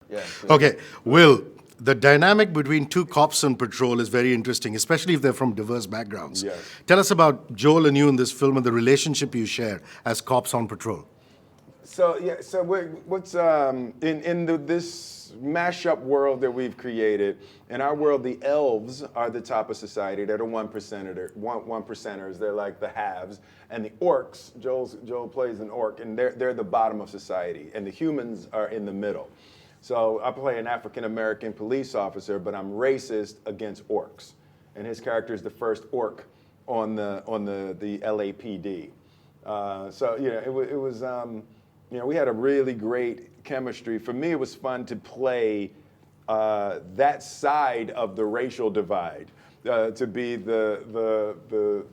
Yeah. Okay, Will, the dynamic between two cops on patrol is very interesting, especially if they're from diverse backgrounds. Yes. Tell us about Joel and you in this film and the relationship you share as cops on patrol. So yeah, so what's this mashup world that we've created? In our world, the elves are the top of society. They're the one percenters. They're like the haves, and the orcs. Joel plays an orc, and they're the bottom of society, and the humans are in the middle. So I play an African American police officer, but I'm racist against orcs, and his character is the first orc on the LAPD. So you know, it was. You know, we had a really great chemistry. For me, it was fun to play that side of the racial divide, to be the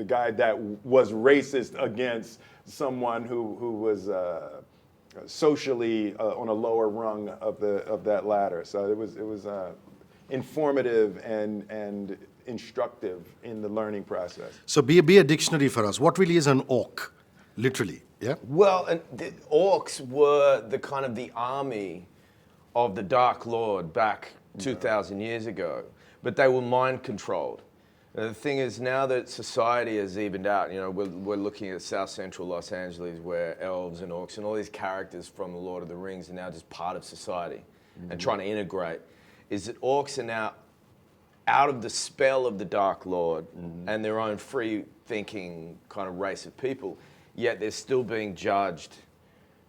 guy that was racist against someone who was socially on a lower rung of that ladder. So it was informative and instructive in the learning process. So be a dictionary for us. What really is an orc, literally? Yeah. Well, and the orcs were the kind of the army of the Dark Lord back 2,000 years ago, but they were mind controlled. And the thing is, now that society has evened out, you know, we're looking at South Central Los Angeles, where elves and orcs and all these characters from the Lord of the Rings are now just part of society and trying to integrate. Is that orcs are now out of the spell of the Dark Lord and their own free-thinking kind of race of people. Yet they're still being judged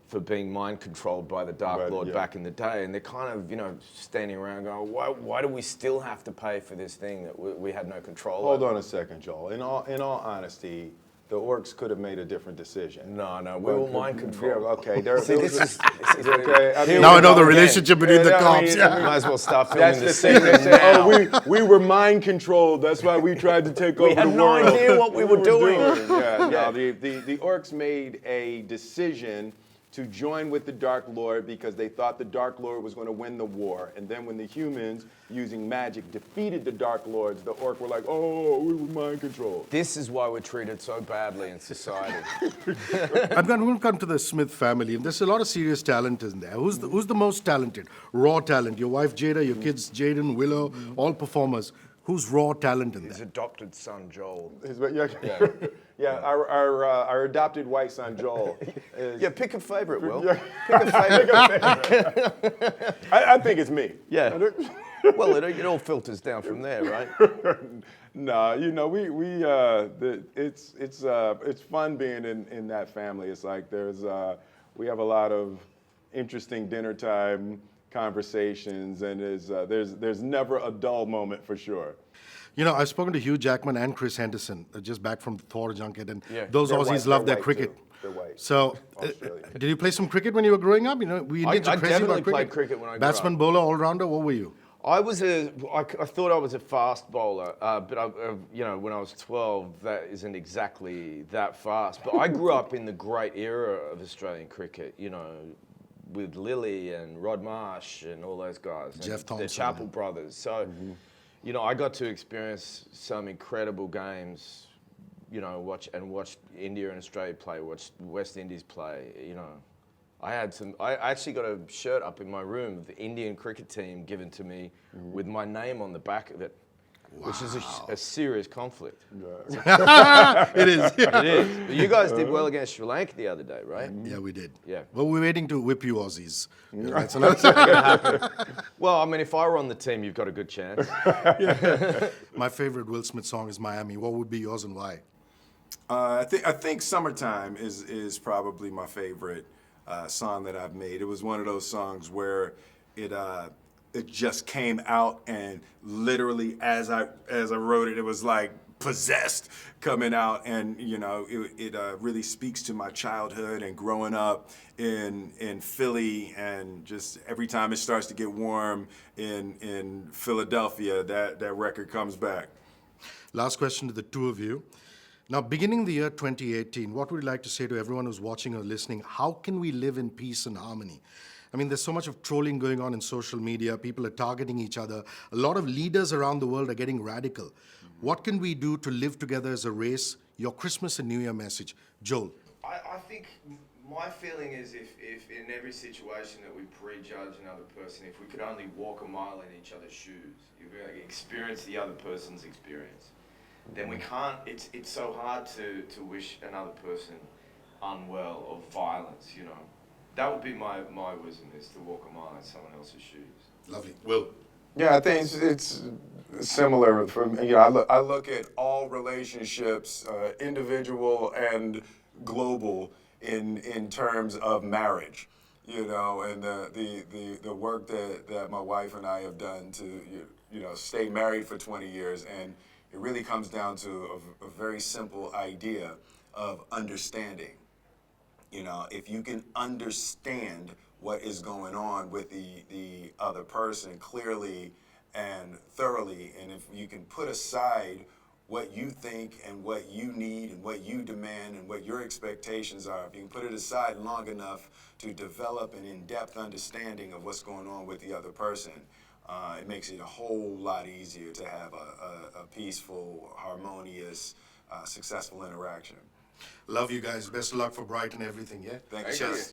for being mind controlled by the Dark Lord back in the day, and they're kind of, you know, standing around going, why do we still have to pay for this thing that we had no control over? Hold on a second, Joel. In all honesty, the orcs could have made a different decision. No, we were mind controlled. Yeah, okay. See, this is okay. Now I know the relationship between the cops. Might as well start filming That's the thing. They say, oh, we were mind controlled. That's why we tried to take over the world. We had no idea what we were doing. Yeah, no, the orcs made a decision to join with the Dark Lord because they thought the Dark Lord was going to win the war. And then when the humans, using magic, defeated the Dark Lords, the orc were like, oh, we were mind controlled. This is why we're treated so badly in society. I'm going to come to the Smith family, and there's a lot of serious talent in there. Who's the most talented? Raw talent. Your wife Jada, your kids Jaden, Willow, all performers. Who's raw talent in His there? adopted son, Joel. Our adopted white son, Joel. Yeah, pick a favorite, Will. Yeah. Pick a favorite. I think it's me. Yeah. Well, it all filters down from there, right? No, you know, it's fun being in that family. It's like we have a lot of interesting dinner time conversations, and there's never a dull moment for sure. You know, I've spoken to Hugh Jackman and Chris Henderson, just back from the Thor junket, and Yeah. those They're Aussies white, love they're their white cricket. too. They're white. So, Australia. did you play some cricket when you were growing up? You know, we Indians I are crazy definitely about cricket. played cricket when I grew Batsman, up. bowler, all-rounder, what were you? I thought I was a fast bowler, but you know, when I was 12, that isn't exactly that fast. But I grew up in the great era of Australian cricket, you know, with Lilly and Rod Marsh and all those guys. Jeff and Thompson. the Chappell brothers. So, you know, I got to experience some incredible games, you know, watch India and Australia play, watch West Indies play, you know. I actually got a shirt up in my room of the Indian cricket team given to me with my name on the back of it, which is a serious conflict. It is. It is. But you guys did well against Sri Lanka the other day, right? Yeah, we did. Yeah. Well, we're waiting to whip you Aussies. Yeah, that's another Well, I mean, if I were on the team, you've got a good chance. My favorite Will Smith song is Miami. What would be yours and why? I think "Summertime" is probably my favorite song that I've made. It was one of those songs where it just came out, and literally as I wrote it, it was like possessed coming out, and you know, it really speaks to my childhood and growing up in Philly, and just every time it starts to get warm in Philadelphia, that record comes back. Last question to the two of you. Now, beginning the year 2018, what would you like to say to everyone who's watching or listening? How can we live in peace and harmony? I mean, there's so much of trolling going on in social media. People are targeting each other. A lot of leaders around the world are getting radical. What can we do to live together as a race? Your Christmas and New Year message. Joel. I think My feeling is if in every situation that we prejudge another person, if we could only walk a mile in each other's shoes, you experience the other person's experience, then we can't, it's so hard to wish another person unwell or violence, you know. That would be my wisdom, is to walk a mile in someone else's shoes. Lovely. Will? Yeah, I think it's similar. From I look at all relationships, individual and global, in terms of marriage. You know, and the work that my wife and I have done to stay married for 20 years, and it really comes down to a very simple idea of understanding. You know, if you can understand what is going on with the other person clearly and thoroughly, and if you can put aside what you think and what you need and what you demand and what your expectations are, if you can put it aside long enough to develop an in-depth understanding of what's going on with the other person, it makes it a whole lot easier to have a peaceful, harmonious, successful interaction. Love you guys. Best of luck for Brighton and everything, yeah? Thank you. Thank you. Cheers.